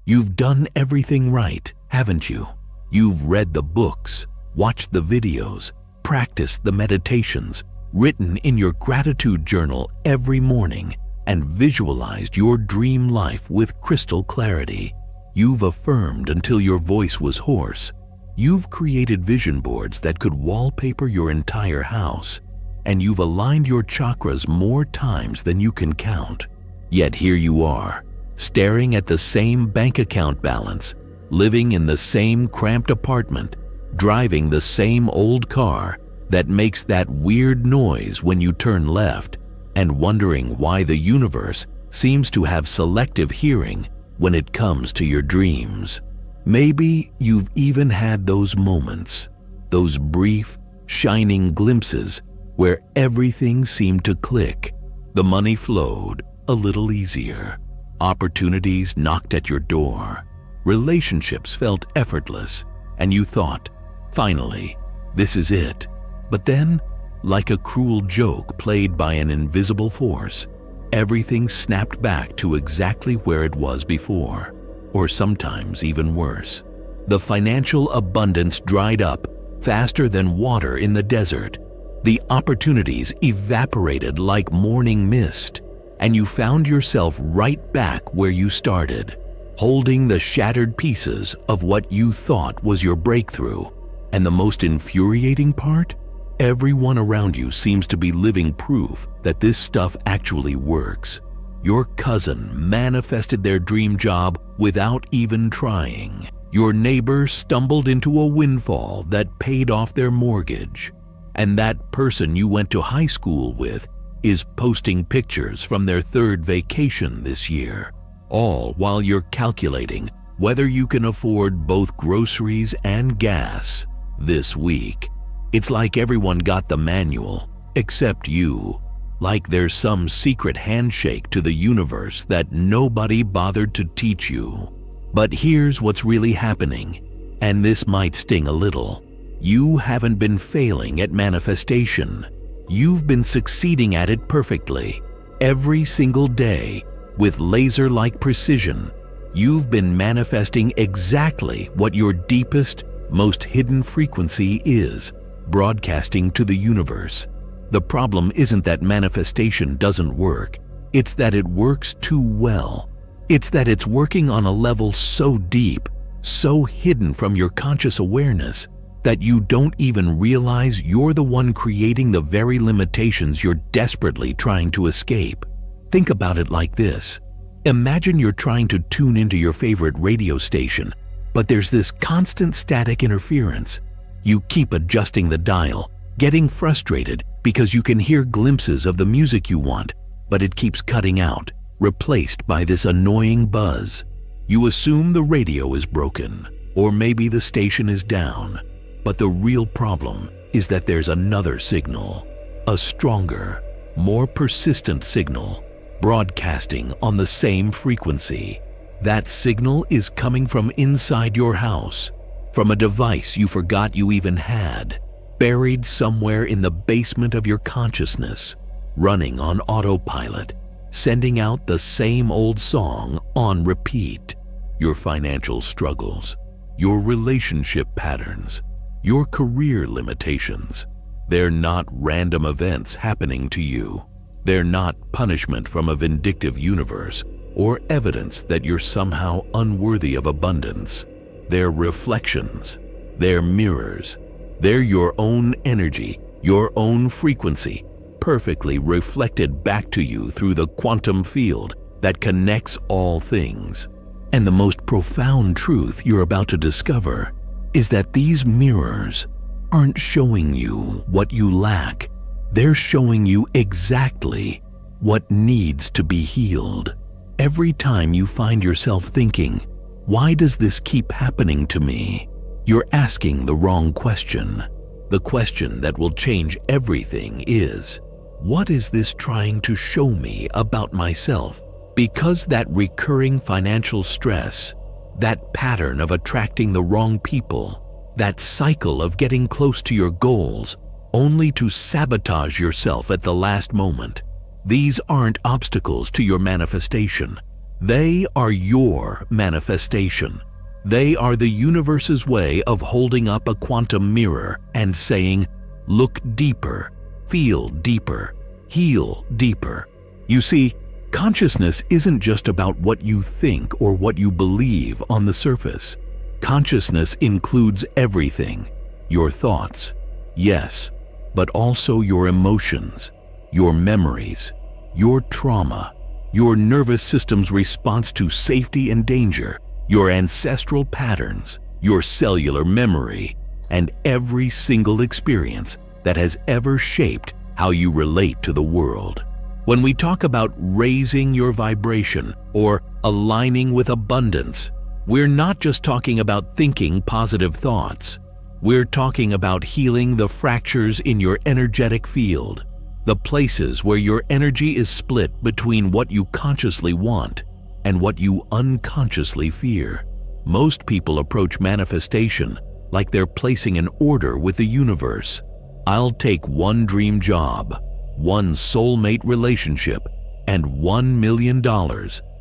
You've done everything right, haven't you? You've read the books, watched the videos, practiced the meditations, written in your gratitude journal every morning, and visualized your dream life with crystal clarity. You've affirmed until your voice was hoarse. You've created vision boards that could wallpaper your entire house, and you've aligned your chakras more times than you can count. Yet here you are, staring at the same bank account balance, living in the same cramped apartment, driving the same old car that makes that weird noise when you turn left, and wondering why the universe seems to have selective hearing when it comes to your dreams. Maybe you've even had those moments, those brief, shining glimpses where everything seemed to click. The money flowed a little easier. Opportunities knocked at your door. Relationships felt effortless, and you thought, finally, this is it. But then, like a cruel joke played by an invisible force, everything snapped back to exactly where it was before, or sometimes even worse. The financial abundance dried up faster than water in the desert. The opportunities evaporated like morning mist, and you found yourself right back where you started, holding the shattered pieces of what you thought was your breakthrough. And the most infuriating part? Everyone around you seems to be living proof that this stuff actually works. Your cousin manifested their dream job without even trying. Your neighbor stumbled into a windfall that paid off their mortgage. And that person you went to high school with is posting pictures from their third vacation this year, all while you're calculating whether you can afford both groceries and gas this week. It's like everyone got the manual, except you. Like there's some secret handshake to the universe that nobody bothered to teach you. But here's what's really happening, and this might sting a little. You haven't been failing at manifestation. You've been succeeding at it perfectly. Every single day, with laser-like precision, you've been manifesting exactly what your deepest, most hidden frequency is, broadcasting to the universe. The problem isn't that manifestation doesn't work. It's that it works too well. It's that it's working on a level so deep, so hidden from your conscious awareness, that you don't even realize you're the one creating the very limitations you're desperately trying to escape. Think about it like this. Imagine you're trying to tune into your favorite radio station, but there's this constant static interference. You keep adjusting the dial, getting frustrated because you can hear glimpses of the music you want, but it keeps cutting out, replaced by this annoying buzz. You assume the radio is broken, or maybe the station is down. But the real problem is that there's another signal, a stronger, more persistent signal, broadcasting on the same frequency. That signal is coming from inside your house, from a device you forgot you even had, buried somewhere in the basement of your consciousness, running on autopilot, sending out the same old song on repeat. Your financial struggles, your relationship patterns, your career limitations. They're not random events happening to you. They're not punishment from a vindictive universe or evidence that you're somehow unworthy of abundance. They're reflections. They're mirrors. They're your own energy, your own frequency, perfectly reflected back to you through the quantum field that connects all things. And the most profound truth you're about to discover is that these mirrors aren't showing you what you lack. They're showing you exactly what needs to be healed. Every time you find yourself thinking, "Why does this keep happening to me?" you're asking the wrong question. The question that will change everything is, what is this trying to show me about myself? Because that recurring financial stress, that pattern of attracting the wrong people, that cycle of getting close to your goals only to sabotage yourself at the last moment, these aren't obstacles to your manifestation. They are your manifestation. They are the universe's way of holding up a quantum mirror and saying, look deeper, feel deeper, heal deeper. You see, consciousness isn't just about what you think or what you believe on the surface. Consciousness includes everything. Your thoughts, yes, but also your emotions, your memories, your trauma, your nervous system's response to safety and danger, your ancestral patterns, your cellular memory, and every single experience that has ever shaped how you relate to the world. When we talk about raising your vibration or aligning with abundance, we're not just talking about thinking positive thoughts. We're talking about healing the fractures in your energetic field, the places where your energy is split between what you consciously want and what you unconsciously fear. Most people approach manifestation like they're placing an order with the universe. I'll take one dream job, one soulmate relationship, and $1 million,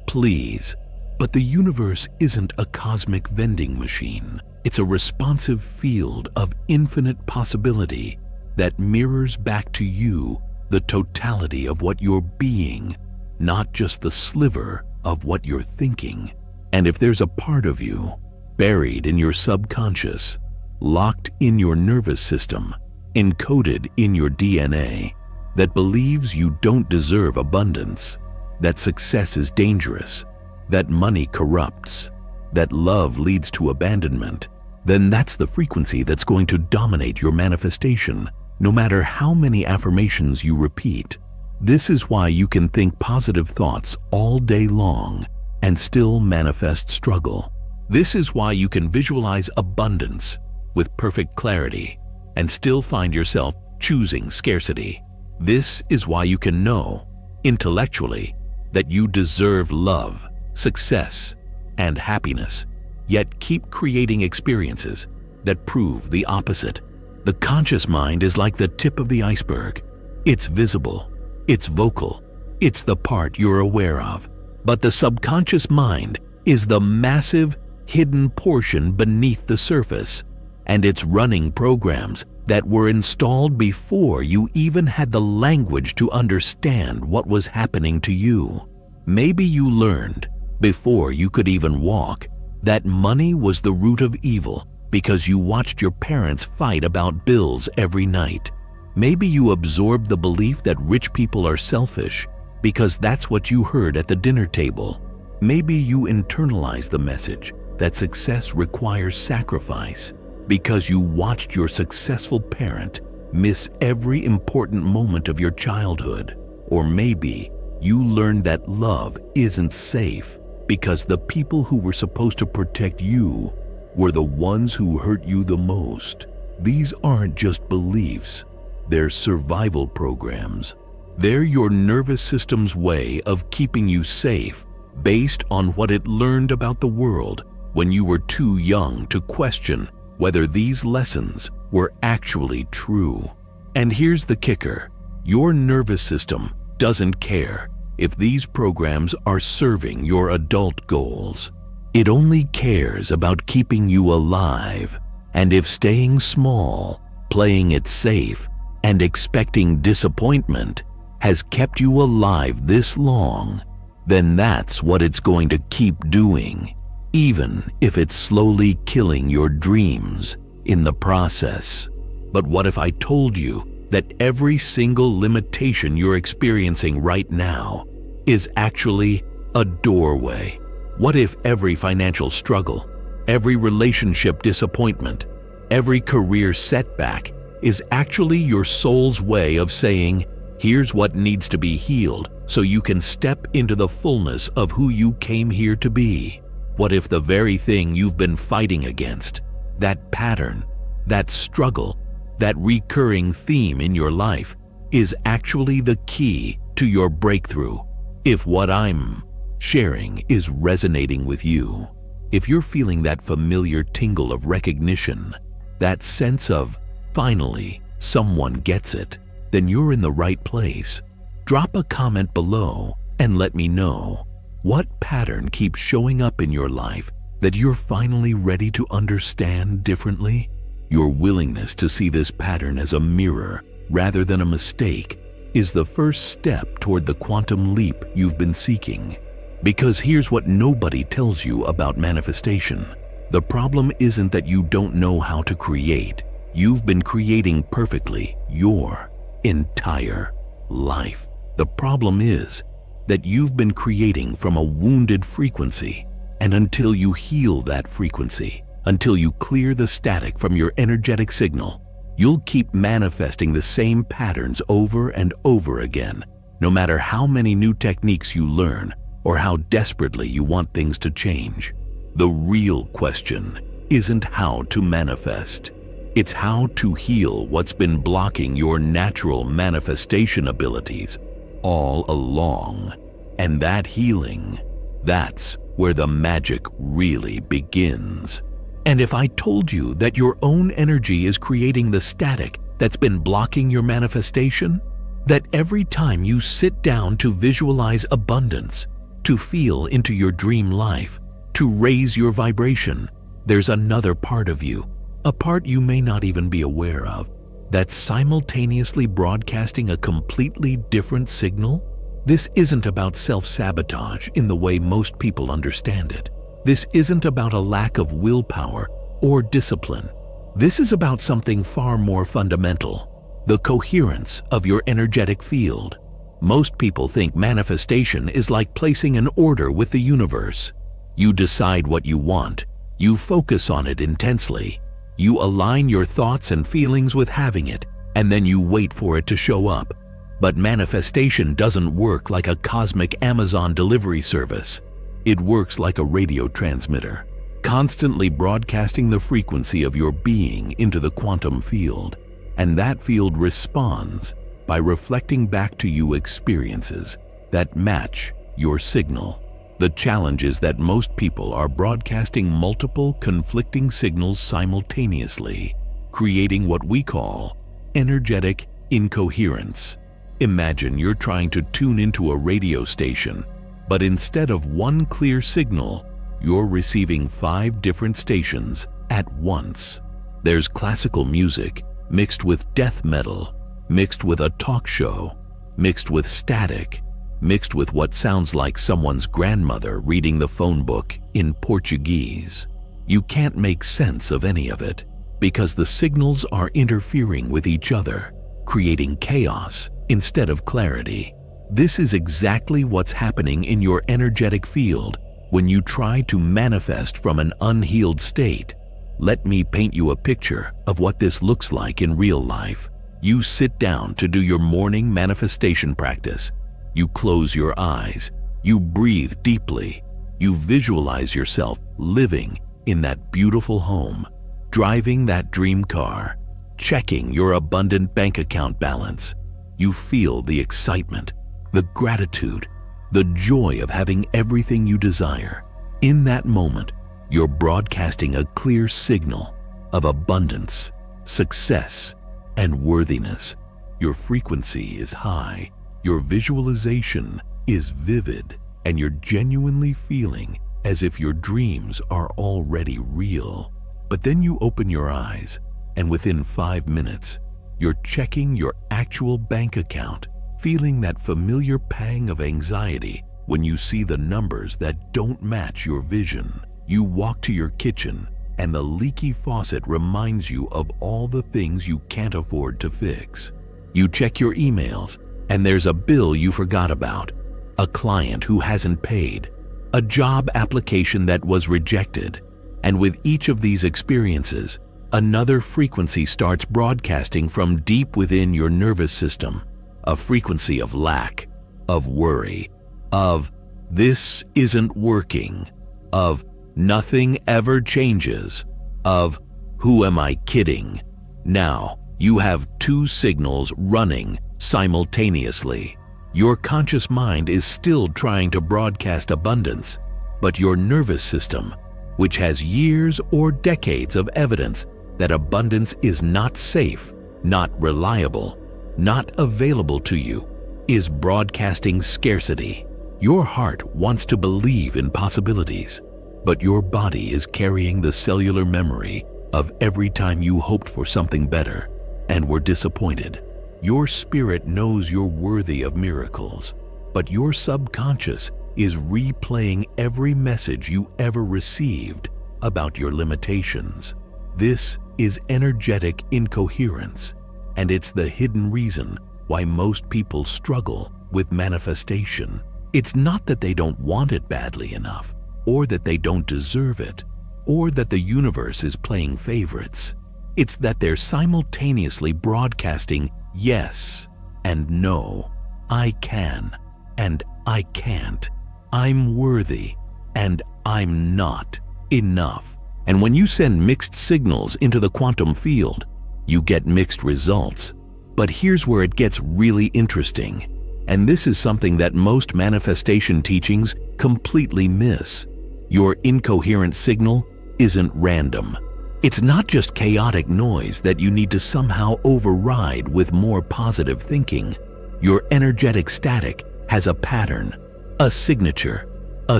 please. But the universe isn't a cosmic vending machine. It's a responsive field of infinite possibility that mirrors back to you the totality of what you're being, not just the sliver of what you're thinking. And if there's a part of you, buried in your subconscious, locked in your nervous system, encoded in your DNA, that believes you don't deserve abundance, that success is dangerous, that money corrupts, that love leads to abandonment, then that's the frequency that's going to dominate your manifestation, no matter how many affirmations you repeat. This is why you can think positive thoughts all day long and still manifest struggle. This is why you can visualize abundance with perfect clarity and still find yourself choosing scarcity. This is why you can know, intellectually, that you deserve love, success, and happiness, yet keep creating experiences that prove the opposite. The conscious mind is like the tip of the iceberg. It's visible, it's vocal, it's the part you're aware of. But the subconscious mind is the massive, hidden portion beneath the surface, and it's running programs that were installed before you even had the language to understand what was happening to you. Maybe you learned, before you could even walk, that money was the root of evil because you watched your parents fight about bills every night. Maybe you absorbed the belief that rich people are selfish because that's what you heard at the dinner table. Maybe you internalized the message that success requires sacrifice because you watched your successful parent miss every important moment of your childhood. Or maybe you learned that love isn't safe because the people who were supposed to protect you were the ones who hurt you the most. These aren't just beliefs, they're survival programs. They're your nervous system's way of keeping you safe based on what it learned about the world when you were too young to question whether these lessons were actually true. And here's the kicker: your nervous system doesn't care if these programs are serving your adult goals. It only cares about keeping you alive, and if staying small, playing it safe, and expecting disappointment has kept you alive this long, then that's what it's going to keep doing, even if it's slowly killing your dreams in the process. But what if I told you that every single limitation you're experiencing right now is actually a doorway? What if every financial struggle, every relationship disappointment, every career setback is actually your soul's way of saying, here's what needs to be healed so you can step into the fullness of who you came here to be? What if the very thing you've been fighting against, that pattern, that struggle, that recurring theme in your life, is actually the key to your breakthrough? If what I'm sharing is resonating with you, if you're feeling that familiar tingle of recognition, that sense of, finally, someone gets it, then you're in the right place. Drop a comment below and let me know. What pattern keeps showing up in your life that you're finally ready to understand differently? Your willingness to see this pattern as a mirror rather than a mistake is the first step toward the quantum leap you've been seeking. Because here's what nobody tells you about manifestation. The problem isn't that you don't know how to create. You've been creating perfectly your entire life. The problem is that you've been creating from a wounded frequency, and until you heal that frequency, until you clear the static from your energetic signal, you'll keep manifesting the same patterns over and over again, no matter how many new techniques you learn or how desperately you want things to change. The real question isn't how to manifest. It's how to heal what's been blocking your natural manifestation abilities all along. And that healing, that's where the magic really begins. And if I told you that your own energy is creating the static that's been blocking your manifestation, that every time you sit down to visualize abundance, to feel into your dream life, to raise your vibration, there's another part of you, a part you may not even be aware of, that's simultaneously broadcasting a completely different signal? This isn't about self-sabotage in the way most people understand it. This isn't about a lack of willpower or discipline. This is about something far more fundamental: the coherence of your energetic field. Most people think manifestation is like placing an order with the universe. You decide what you want, you focus on it intensely, you align your thoughts and feelings with having it, and then you wait for it to show up. But manifestation doesn't work like a cosmic Amazon delivery service. It works like a radio transmitter, constantly broadcasting the frequency of your being into the quantum field. And that field responds by reflecting back to you experiences that match your signal. The challenge is that most people are broadcasting multiple conflicting signals simultaneously, creating what we call energetic incoherence. Imagine you're trying to tune into a radio station, but instead of one clear signal, you're receiving 5 different stations at once. There's classical music mixed with death metal, mixed with a talk show, mixed with static, mixed with what sounds like someone's grandmother reading the phone book in Portuguese. You can't make sense of any of it because the signals are interfering with each other, creating chaos instead of clarity. This is exactly what's happening in your energetic field when you try to manifest from an unhealed state. Let me paint you a picture of what this looks like in real life. You sit down to do your morning manifestation practice. You close your eyes. You breathe deeply. You visualize yourself living in that beautiful home, driving that dream car, checking your abundant bank account balance. You feel the excitement, the gratitude, the joy of having everything you desire. In that moment, you're broadcasting a clear signal of abundance, success, and worthiness. Your frequency is high, your visualization is vivid, and you're genuinely feeling as if your dreams are already real. But then you open your eyes, and within 5 minutes, you're checking your actual bank account, feeling that familiar pang of anxiety when you see the numbers that don't match your vision. You walk to your kitchen, and the leaky faucet reminds you of all the things you can't afford to fix. You check your emails, and there's a bill you forgot about, a client who hasn't paid, a job application that was rejected. And with each of these experiences, another frequency starts broadcasting from deep within your nervous system, a frequency of lack, of worry, of "this isn't working," of "nothing ever changes," of "who am I kidding?" Now, you have 2 signals running simultaneously. Your conscious mind is still trying to broadcast abundance, but your nervous system, which has years or decades of evidence that abundance is not safe, not reliable, not available to you, is broadcasting scarcity. Your heart wants to believe in possibilities, but your body is carrying the cellular memory of every time you hoped for something better and were disappointed. Your spirit knows you're worthy of miracles, but your subconscious is replaying every message you ever received about your limitations. This is energetic incoherence, and it's the hidden reason why most people struggle with manifestation. It's not that they don't want it badly enough, or that they don't deserve it, or that the universe is playing favorites. It's that they're simultaneously broadcasting yes and no, I can and I can't, I'm worthy and I'm not enough. And when you send mixed signals into the quantum field, you get mixed results. But here's where it gets really interesting. And this is something that most manifestation teachings completely miss. Your incoherent signal isn't random. It's not just chaotic noise that you need to somehow override with more positive thinking. Your energetic static has a pattern, a signature, a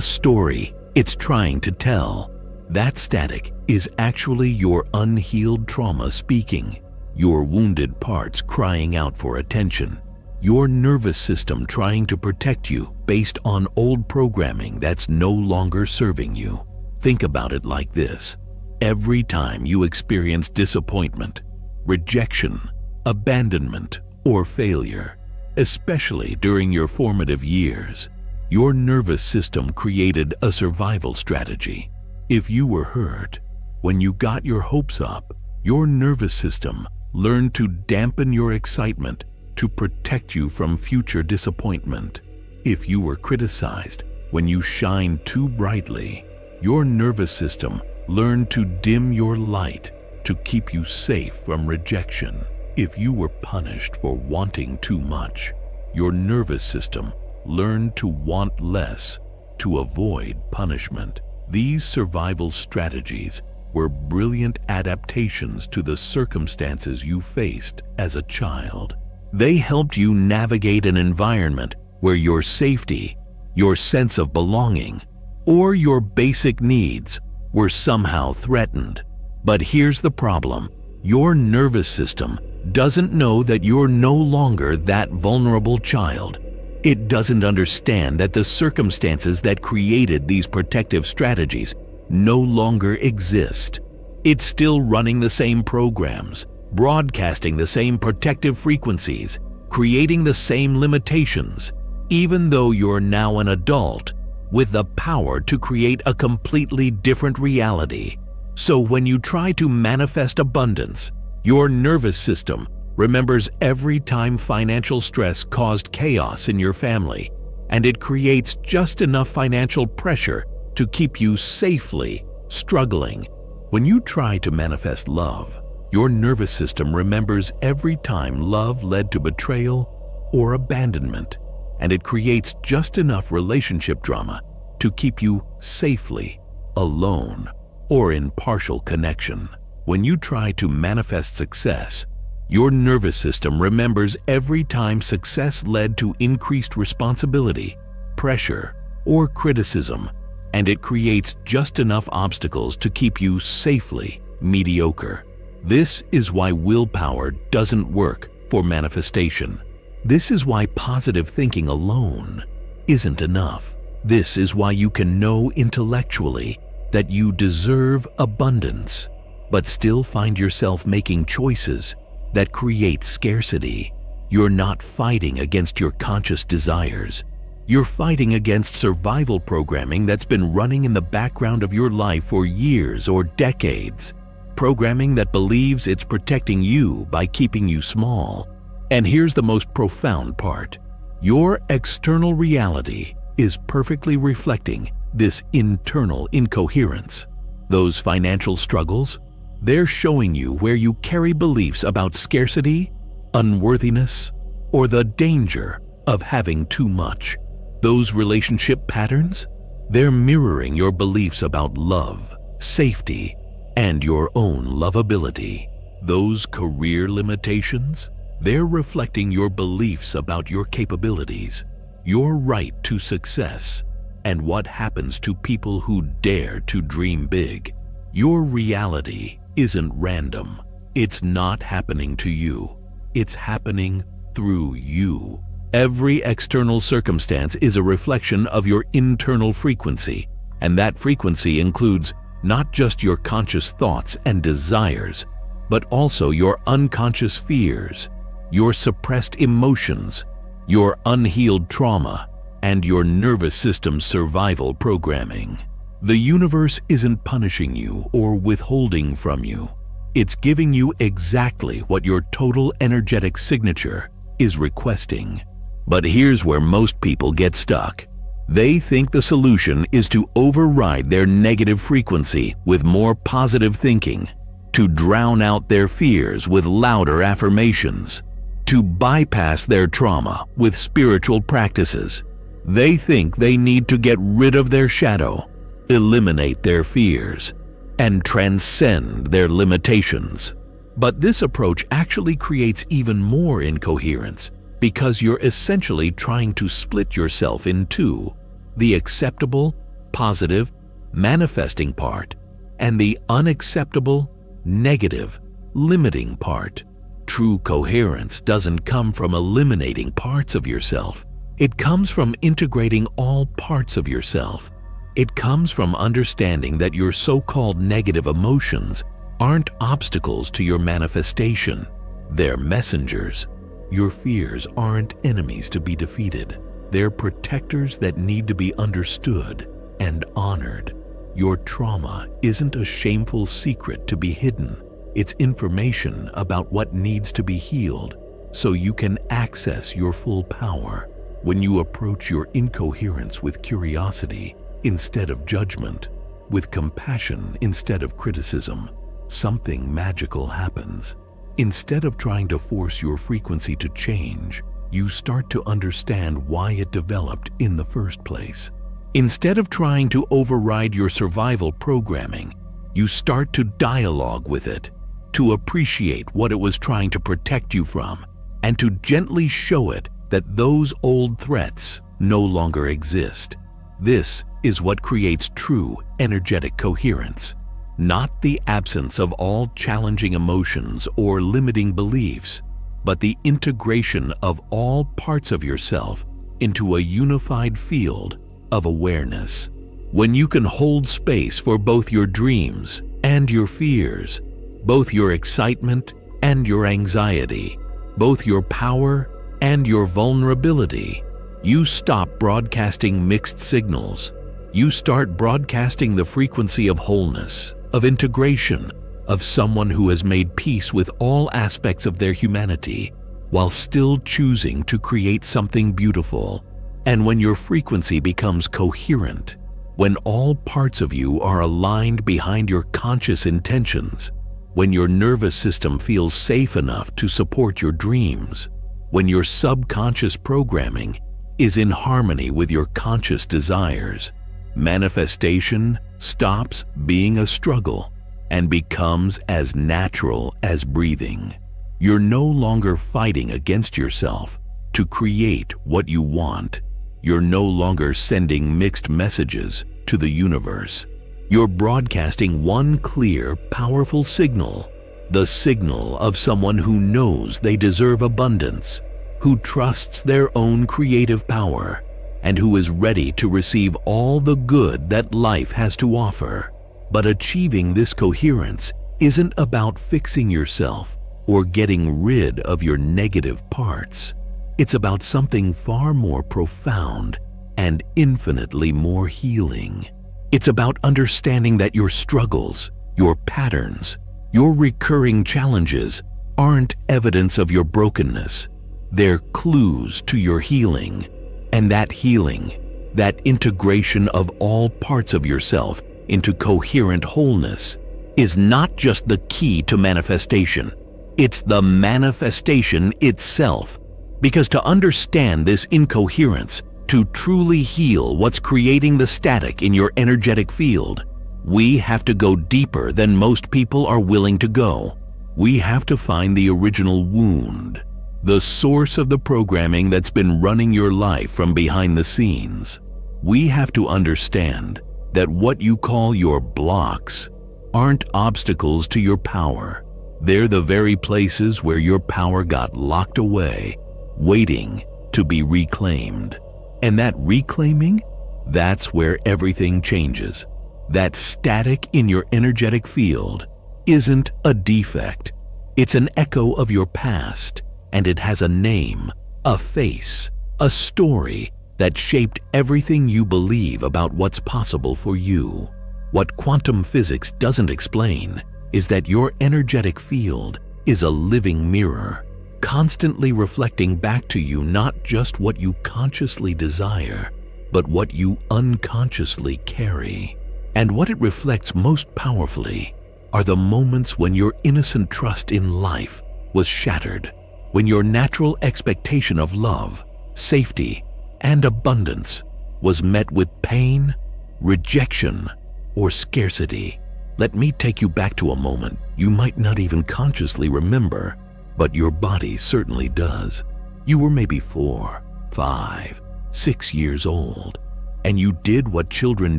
story it's trying to tell. That static is actually your unhealed trauma speaking, your wounded parts crying out for attention, your nervous system trying to protect you based on old programming that's no longer serving you. Think about it like this. Every time you experience disappointment, rejection, abandonment, or failure, especially during your formative years, your nervous system created a survival strategy. If you were hurt, when you got your hopes up, your nervous system learned to dampen your excitement to protect you from future disappointment. If you were criticized when you shined too brightly, your nervous system learned to dim your light to keep you safe from rejection. If you were punished for wanting too much, your nervous system learned to want less to avoid punishment. These survival strategies were brilliant adaptations to the circumstances you faced as a child. They helped you navigate an environment where your safety, your sense of belonging, or your basic needs were somehow threatened. But here's the problem. Your nervous system doesn't know that you're no longer that vulnerable child. It doesn't understand that the circumstances that created these protective strategies no longer exist. It's still running the same programs, broadcasting the same protective frequencies, creating the same limitations, even though you're now an adult with the power to create a completely different reality. So when you try to manifest abundance, your nervous system remembers every time financial stress caused chaos in your family, and it creates just enough financial pressure to keep you safely struggling. When you try to manifest love, your nervous system remembers every time love led to betrayal or abandonment, and it creates just enough relationship drama to keep you safely alone or in partial connection. When you try to manifest success, your nervous system remembers every time success led to increased responsibility, pressure, or criticism, and it creates just enough obstacles to keep you safely mediocre. This is why willpower doesn't work for manifestation. This is why positive thinking alone isn't enough. This is why you can know intellectually that you deserve abundance, but still find yourself making choices that create scarcity. You're not fighting against your conscious desires. You're fighting against survival programming that's been running in the background of your life for years or decades. Programming that believes it's protecting you by keeping you small. And here's the most profound part. Your external reality is perfectly reflecting this internal incoherence. Those financial struggles, they're showing you where you carry beliefs about scarcity, unworthiness, or the danger of having too much. Those relationship patterns, they're mirroring your beliefs about love, safety, and your own lovability. Those career limitations, they're reflecting your beliefs about your capabilities. your right to success, and what happens to people who dare to dream big. Your reality isn't random. It's not happening to you. It's happening through you. Every external circumstance is a reflection of your internal frequency, and that frequency includes not just your conscious thoughts and desires, but also your unconscious fears, your suppressed emotions, your unhealed trauma, and your nervous system survival programming. The universe isn't punishing you or withholding from you. It's giving you exactly what your total energetic signature is requesting. But here's where most people get stuck. They think the solution is to override their negative frequency with more positive thinking, to drown out their fears with louder affirmations, to bypass their trauma with spiritual practices. They think they need to get rid of their shadow, eliminate their fears, and transcend their limitations. But this approach actually creates even more incoherence because you're essentially trying to split yourself in two: the acceptable, positive, manifesting part, and the unacceptable, negative, limiting part. True coherence doesn't come from eliminating parts of yourself. It comes from integrating all parts of yourself. It comes from understanding that your so-called negative emotions aren't obstacles to your manifestation. They're messengers. Your fears aren't enemies to be defeated. They're protectors that need to be understood and honored. Your trauma isn't a shameful secret to be hidden. It's information about what needs to be healed so you can access your full power. When you approach your incoherence with curiosity instead of judgment, with compassion instead of criticism, something magical happens. Instead of trying to force your frequency to change, you start to understand why it developed in the first place. Instead of trying to override your survival programming, you start to dialogue with it, to appreciate what it was trying to protect you from, and to gently show it that those old threats no longer exist. This is what creates true energetic coherence, not the absence of all challenging emotions or limiting beliefs, but the integration of all parts of yourself into a unified field of awareness. When you can hold space for both your dreams and your fears, both your excitement and your anxiety, both your power and your vulnerability, you stop broadcasting mixed signals. You start broadcasting the frequency of wholeness, of integration, of someone who has made peace with all aspects of their humanity while still choosing to create something beautiful. And when your frequency becomes coherent, when all parts of you are aligned behind your conscious intentions, when your nervous system feels safe enough to support your dreams, when your subconscious programming is in harmony with your conscious desires, manifestation stops being a struggle and becomes as natural as breathing. You're no longer fighting against yourself to create what you want. You're no longer sending mixed messages to the universe. You're broadcasting one clear, powerful signal, the signal of someone who knows they deserve abundance, who trusts their own creative power, and who is ready to receive all the good that life has to offer. But achieving this coherence isn't about fixing yourself or getting rid of your negative parts. It's about something far more profound and infinitely more healing. It's about understanding that your struggles, your patterns, your recurring challenges aren't evidence of your brokenness. They're clues to your healing. And that healing, that integration of all parts of yourself into coherent wholeness, is not just the key to manifestation. It's the manifestation itself. Because to understand this incoherence, to truly heal what's creating the static in your energetic field, we have to go deeper than most people are willing to go. We have to find the original wound, the source of the programming that's been running your life from behind the scenes. We have to understand that what you call your blocks aren't obstacles to your power. They're the very places where your power got locked away, waiting to be reclaimed. And that reclaiming, that's where everything changes. That static in your energetic field isn't a defect. It's an echo of your past, and it has a name, a face, a story that shaped everything you believe about what's possible for you. What quantum physics doesn't explain is that your energetic field is a living mirror, constantly reflecting back to you not just what you consciously desire, but what you unconsciously carry. And what it reflects most powerfully are the moments when your innocent trust in life was shattered, when your natural expectation of love, safety, and abundance was met with pain, rejection, or scarcity. Let me take you back to a moment you might not even consciously remember, but your body certainly does. You were maybe 4, 5, 6 years old, and you did what children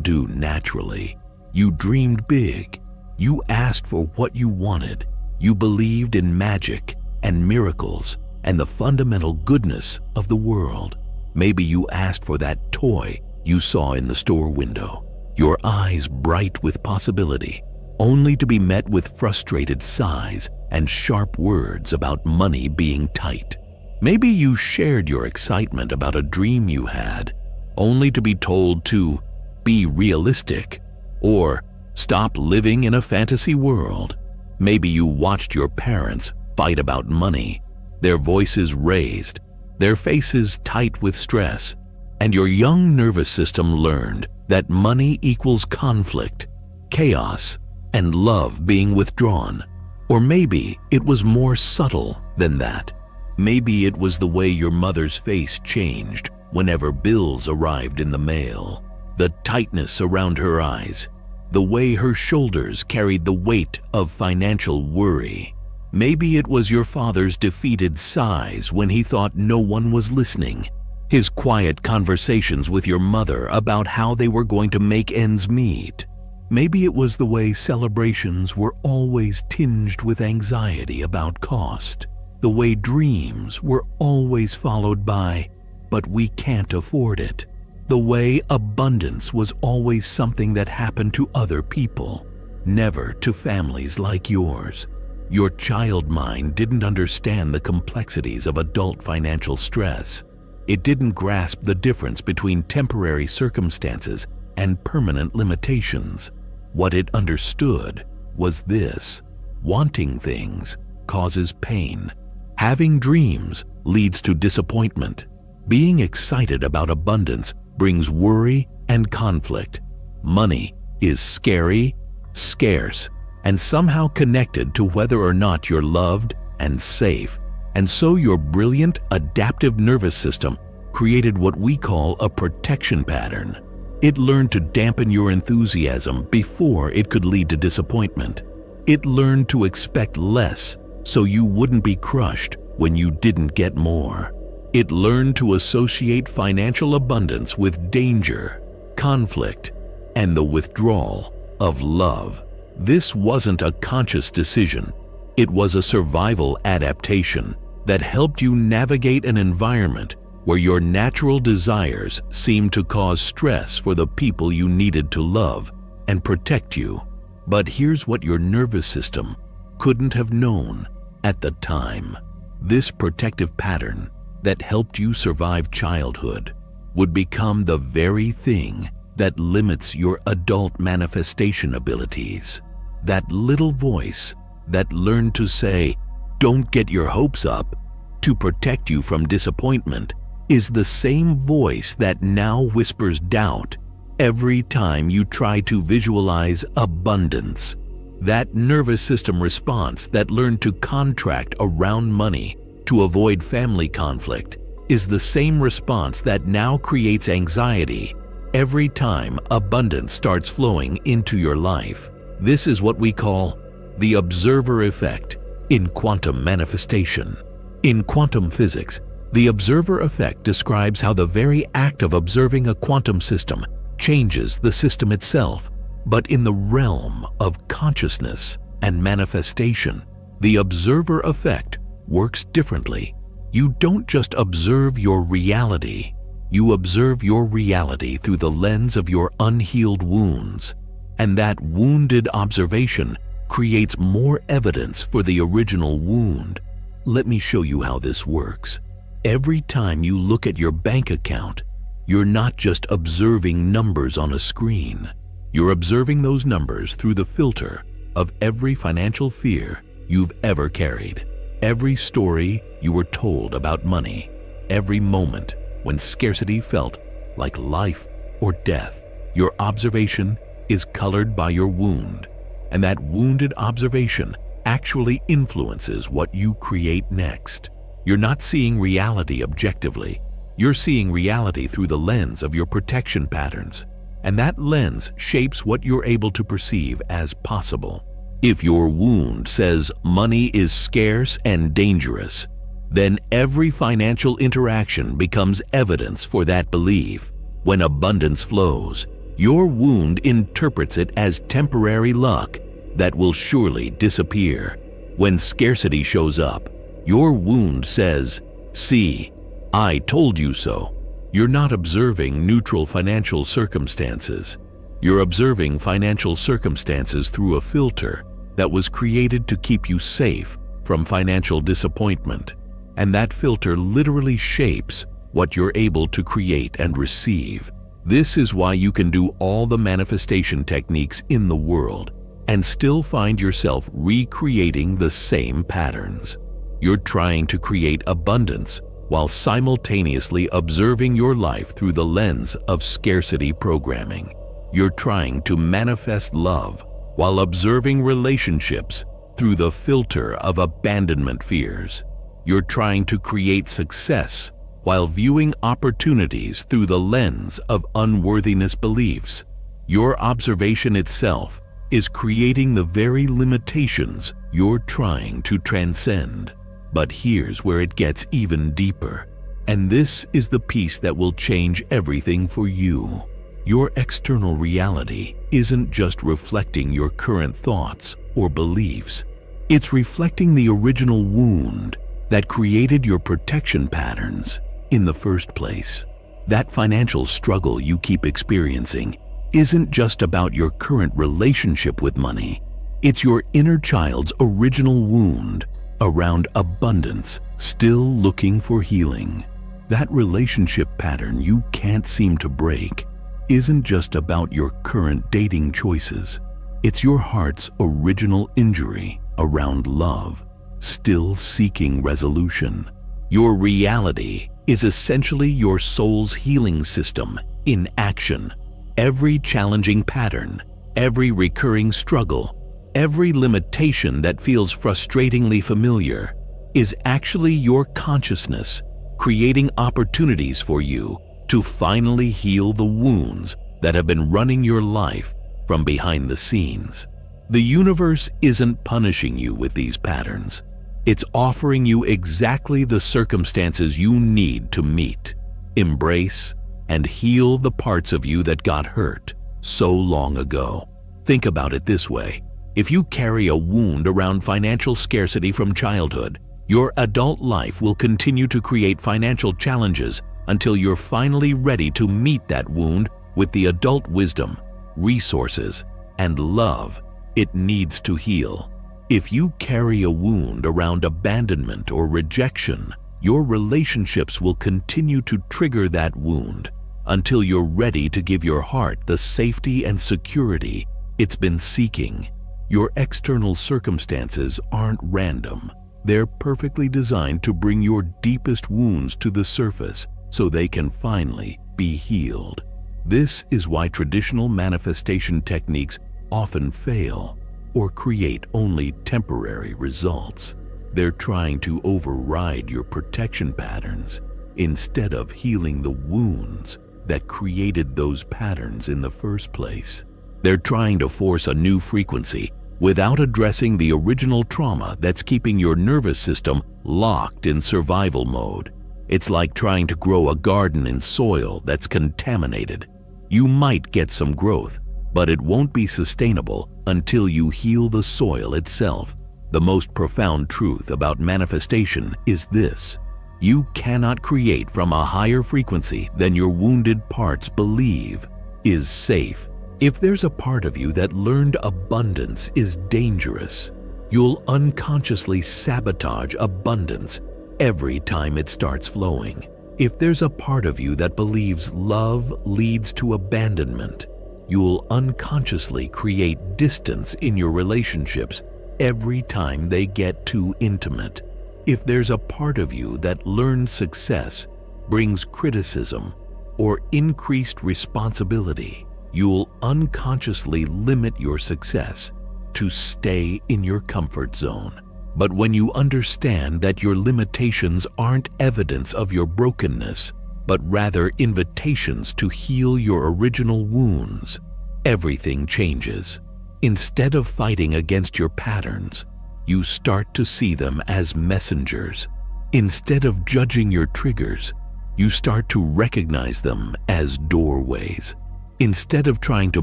do naturally. You dreamed big. You asked for what you wanted. You believed in magic and miracles and the fundamental goodness of the world. Maybe you asked for that toy you saw in the store window, your eyes bright with possibility, only to be met with frustrated sighs and sharp words about money being tight. Maybe you shared your excitement about a dream you had, only to be told to be realistic or stop living in a fantasy world. Maybe you watched your parents fight about money, their voices raised, their faces tight with stress, and your young nervous system learned that money equals conflict, chaos, and love being withdrawn. Or maybe it was more subtle than that. Maybe it was the way your mother's face changed whenever bills arrived in the mail, the tightness around her eyes, the way her shoulders carried the weight of financial worry. Maybe it was your father's defeated sighs when he thought no one was listening, his quiet conversations with your mother about how they were going to make ends meet. Maybe it was the way celebrations were always tinged with anxiety about cost, the way dreams were always followed by, "but we can't afford it," the way abundance was always something that happened to other people, never to families like yours. Your child mind didn't understand the complexities of adult financial stress. It didn't grasp the difference between temporary circumstances and permanent limitations. What it understood was this: wanting things causes pain. Having dreams leads to disappointment. Being excited about abundance brings worry and conflict. Money is scary, scarce, and somehow connected to whether or not you're loved and safe. And so your brilliant adaptive nervous system created what we call a protection pattern. It learned to dampen your enthusiasm before it could lead to disappointment. It learned to expect less so you wouldn't be crushed when you didn't get more. It learned to associate financial abundance with danger, conflict, and the withdrawal of love. This wasn't a conscious decision. It was a survival adaptation that helped you navigate an environment where your natural desires seemed to cause stress for the people you needed to love and protect you. But here's what your nervous system couldn't have known at the time. This protective pattern that helped you survive childhood would become the very thing that limits your adult manifestation abilities. That little voice that learned to say, "Don't get your hopes up," to protect you from disappointment is the same voice that now whispers doubt every time you try to visualize abundance. That nervous system response that learned to contract around money to avoid family conflict is the same response that now creates anxiety every time abundance starts flowing into your life. This is what we call the observer effect in quantum manifestation. In quantum physics, the observer effect describes how the very act of observing a quantum system changes the system itself. But in the realm of consciousness and manifestation, the observer effect works differently. You don't just observe your reality, you observe your reality through the lens of your unhealed wounds. And that wounded observation creates more evidence for the original wound. Let me show you how this works. Every time you look at your bank account, you're not just observing numbers on a screen. You're observing those numbers through the filter of every financial fear you've ever carried, every story you were told about money, every moment when scarcity felt like life or death. Your observation is colored by your wound, and that wounded observation actually influences what you create next. You're not seeing reality objectively. You're seeing reality through the lens of your protection patterns, and that lens shapes what you're able to perceive as possible. If your wound says money is scarce and dangerous, then every financial interaction becomes evidence for that belief. When abundance flows, your wound interprets it as temporary luck that will surely disappear. When scarcity shows up, your wound says, "See, I told you so." You're not observing neutral financial circumstances. You're observing financial circumstances through a filter that was created to keep you safe from financial disappointment. And that filter literally shapes what you're able to create and receive. This is why you can do all the manifestation techniques in the world and still find yourself recreating the same patterns. You're trying to create abundance while simultaneously observing your life through the lens of scarcity programming. You're trying to manifest love while observing relationships through the filter of abandonment fears. You're trying to create success while viewing opportunities through the lens of unworthiness beliefs. Your observation itself is creating the very limitations you're trying to transcend. But here's where it gets even deeper. And this is the piece that will change everything for you. Your external reality isn't just reflecting your current thoughts or beliefs. It's reflecting the original wound that created your protection patterns in the first place. That financial struggle you keep experiencing isn't just about your current relationship with money. It's your inner child's original wound around abundance, still looking for healing. That relationship pattern you can't seem to break isn't just about your current dating choices. It's your heart's original injury around love, still seeking resolution. Your reality is essentially your soul's healing system in action. Every challenging pattern, every recurring struggle, every limitation that feels frustratingly familiar is actually your consciousness creating opportunities for you to finally heal the wounds that have been running your life from behind the scenes. The universe isn't punishing you with these patterns. It's offering you exactly the circumstances you need to meet, embrace, and heal the parts of you that got hurt so long ago. Think about it this way. If you carry a wound around financial scarcity from childhood, your adult life will continue to create financial challenges until you're finally ready to meet that wound with the adult wisdom, resources, and love it needs to heal. If you carry a wound around abandonment or rejection, your relationships will continue to trigger that wound until you're ready to give your heart the safety and security it's been seeking. Your external circumstances aren't random. They're perfectly designed to bring your deepest wounds to the surface so they can finally be healed. This is why traditional manifestation techniques often fail or create only temporary results. They're trying to override your protection patterns instead of healing the wounds that created those patterns in the first place. They're trying to force a new frequency without addressing the original trauma that's keeping your nervous system locked in survival mode. It's like trying to grow a garden in soil that's contaminated. You might get some growth, but it won't be sustainable until you heal the soil itself. The most profound truth about manifestation is this: you cannot create from a higher frequency than your wounded parts believe is safe. If there's a part of you that learned abundance is dangerous, you'll unconsciously sabotage abundance every time it starts flowing. If there's a part of you that believes love leads to abandonment, you'll unconsciously create distance in your relationships every time they get too intimate. If there's a part of you that learned success brings criticism or increased responsibility, you'll unconsciously limit your success to stay in your comfort zone. But when you understand that your limitations aren't evidence of your brokenness, but rather invitations to heal your original wounds, everything changes. Instead of fighting against your patterns, you start to see them as messengers. Instead of judging your triggers, you start to recognize them as doorways. Instead of trying to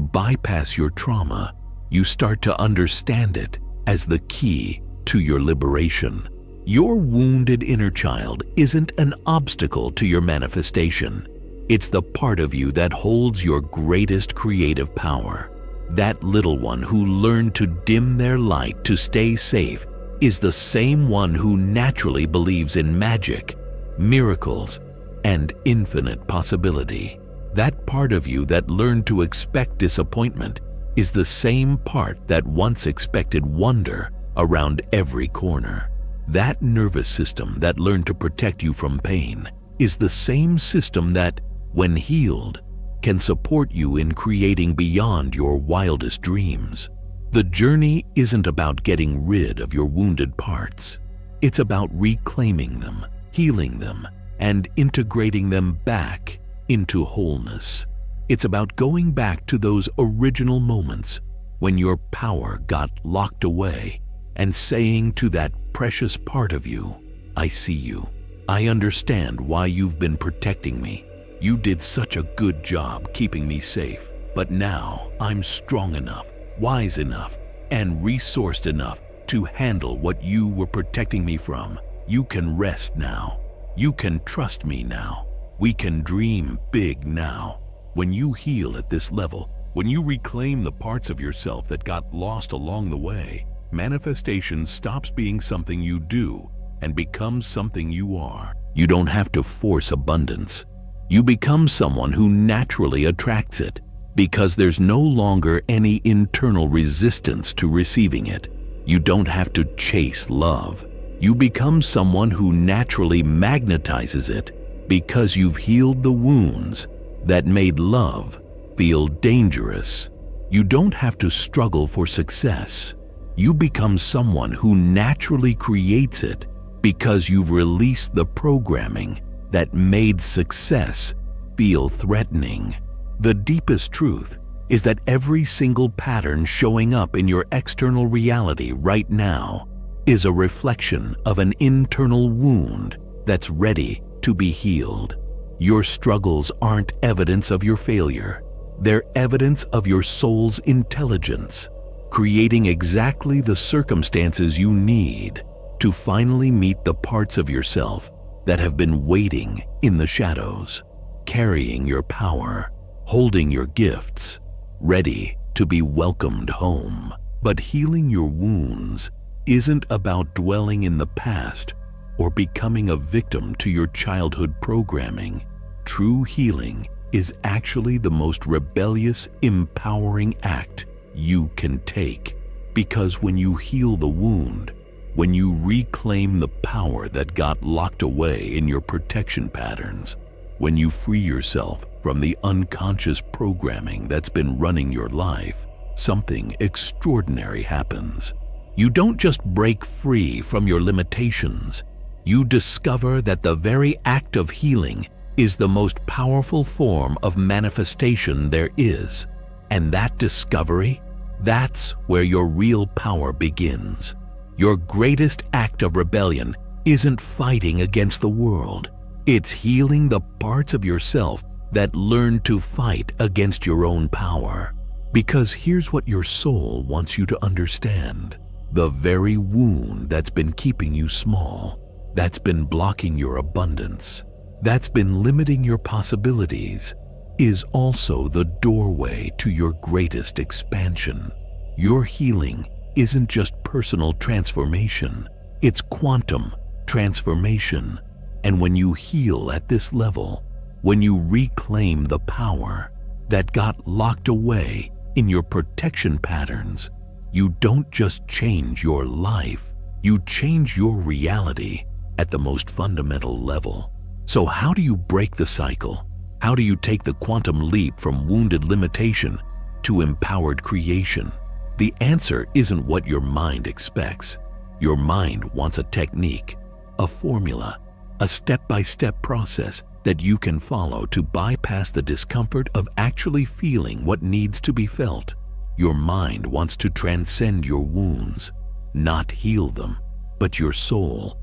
bypass your trauma, you start to understand it as the key to your liberation. Your wounded inner child isn't an obstacle to your manifestation. It's the part of you that holds your greatest creative power. That little one who learned to dim their light to stay safe is the same one who naturally believes in magic, miracles, and infinite possibility. That part of you that learned to expect disappointment is the same part that once expected wonder around every corner. That nervous system that learned to protect you from pain is the same system that, when healed, can support you in creating beyond your wildest dreams. The journey isn't about getting rid of your wounded parts. It's about reclaiming them, healing them, and integrating them back into wholeness. It's about going back to those original moments when your power got locked away and saying to that precious part of you, "I see you. I understand why you've been protecting me. You did such a good job keeping me safe, but now I'm strong enough, wise enough, and resourced enough to handle what you were protecting me from. You can rest now. You can trust me now. We can dream big now." When you heal at this level, when you reclaim the parts of yourself that got lost along the way, manifestation stops being something you do and becomes something you are. You don't have to force abundance. You become someone who naturally attracts it because there's no longer any internal resistance to receiving it. You don't have to chase love. You become someone who naturally magnetizes it because you've healed the wounds that made love feel dangerous. You don't have to struggle for success. You become someone who naturally creates it because you've released the programming that made success feel threatening. The deepest truth is that every single pattern showing up in your external reality right now is a reflection of an internal wound that's ready to be healed. Your struggles aren't evidence of your failure. They're evidence of your soul's intelligence, creating exactly the circumstances you need to finally meet the parts of yourself that have been waiting in the shadows, carrying your power, holding your gifts, ready to be welcomed home. But healing your wounds isn't about dwelling in the past or becoming a victim to your childhood programming. True healing is actually the most rebellious, empowering act you can take. Because when you heal the wound, when you reclaim the power that got locked away in your protection patterns, when you free yourself from the unconscious programming that's been running your life, something extraordinary happens. You don't just break free from your limitations. You discover that the very act of healing is the most powerful form of manifestation there is. And that discovery That's where your real power begins. Your greatest act of rebellion isn't fighting against the world. It's healing the parts of yourself that learn to fight against your own power. Because here's what your soul wants you to understand. The very wound that's been keeping you small, that's been blocking your abundance, that's been limiting your possibilities, is also the doorway to your greatest expansion. Your healing isn't just personal transformation, it's quantum transformation. And when you heal at this level, when you reclaim the power that got locked away in your protection patterns, you don't just change your life, you change your reality at the most fundamental level. So how do you break the cycle? How do you take the quantum leap from wounded limitation to empowered creation? The answer isn't what your mind expects. Your mind wants a technique, a formula, a step-by-step process that you can follow to bypass the discomfort of actually feeling what needs to be felt. Your mind wants to transcend your wounds, not heal them, but your soul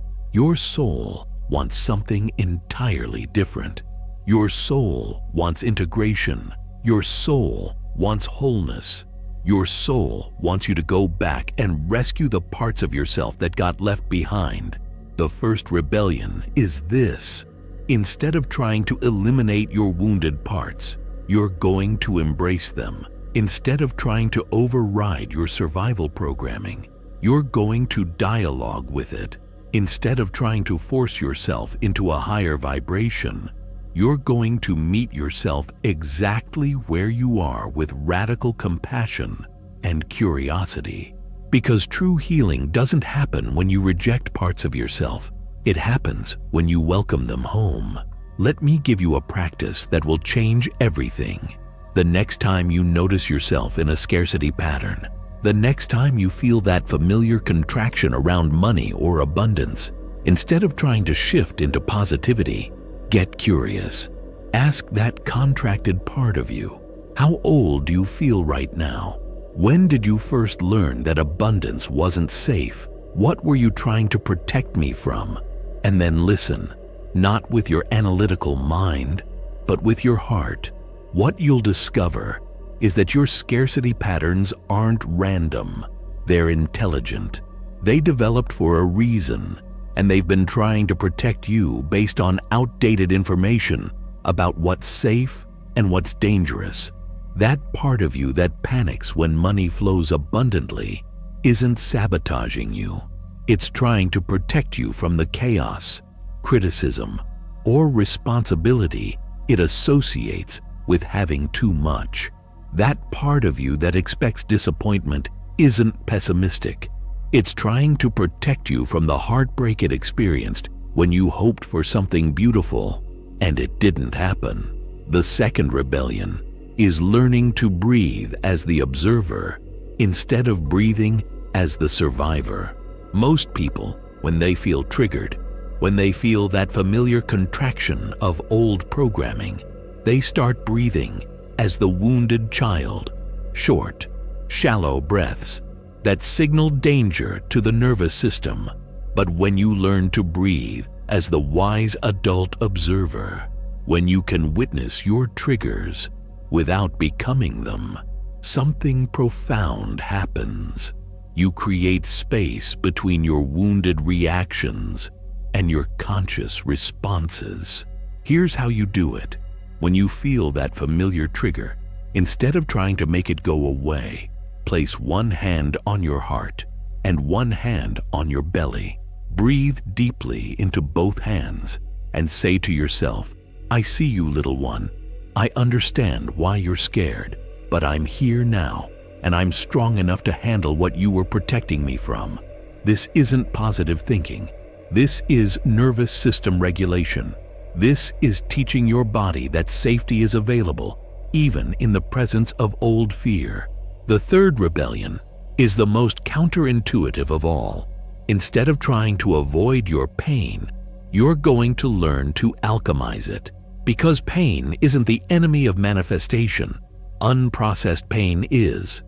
wants something entirely different. Your soul wants integration. Your soul wants wholeness. Your soul wants you to go back and rescue the parts of yourself that got left behind. The first rebellion is this. Instead of trying to eliminate your wounded parts, you're going to embrace them. Instead of trying to override your survival programming, you're going to dialogue with it. Instead of trying to force yourself into a higher vibration, you're going to meet yourself exactly where you are with radical compassion and curiosity. Because true healing doesn't happen when you reject parts of yourself. It happens when you welcome them home. Let me give you a practice that will change everything. The next time you notice yourself in a scarcity pattern, the next time you feel that familiar contraction around money or abundance, instead of trying to shift into positivity, get curious. Ask that contracted part of you, how old do you feel right now? When did you first learn that abundance wasn't safe? What were you trying to protect me from? And then listen, not with your analytical mind, but with your heart. What you'll discover is that your scarcity patterns aren't random. They're intelligent. They developed for a reason, and they've been trying to protect you based on outdated information about what's safe and what's dangerous. That part of you that panics when money flows abundantly isn't sabotaging you. It's trying to protect you from the chaos, criticism, or responsibility it associates with having too much. That part of you that expects disappointment isn't pessimistic. It's trying to protect you from the heartbreak it experienced when you hoped for something beautiful and it didn't happen. The second rebellion is learning to breathe as the observer instead of breathing as the survivor. Most people, when they feel triggered, when they feel that familiar contraction of old programming, they start breathing as the wounded child, short, shallow breaths that signal danger to the nervous system. But when you learn to breathe as the wise adult observer, when you can witness your triggers without becoming them, something profound happens. You create space between your wounded reactions and your conscious responses. Here's how you do it. When you feel that familiar trigger, instead of trying to make it go away, place one hand on your heart and one hand on your belly. Breathe deeply into both hands and say to yourself, I see you, little one. I understand why you're scared, but I'm here now, and I'm strong enough to handle what you were protecting me from. This isn't positive thinking. This is nervous system regulation. This is teaching your body that safety is available, even in the presence of old fear. The third rebellion is the most counterintuitive of all. Instead of trying to avoid your pain, you're going to learn to alchemize it. Because pain isn't the enemy of manifestation, unprocessed pain is.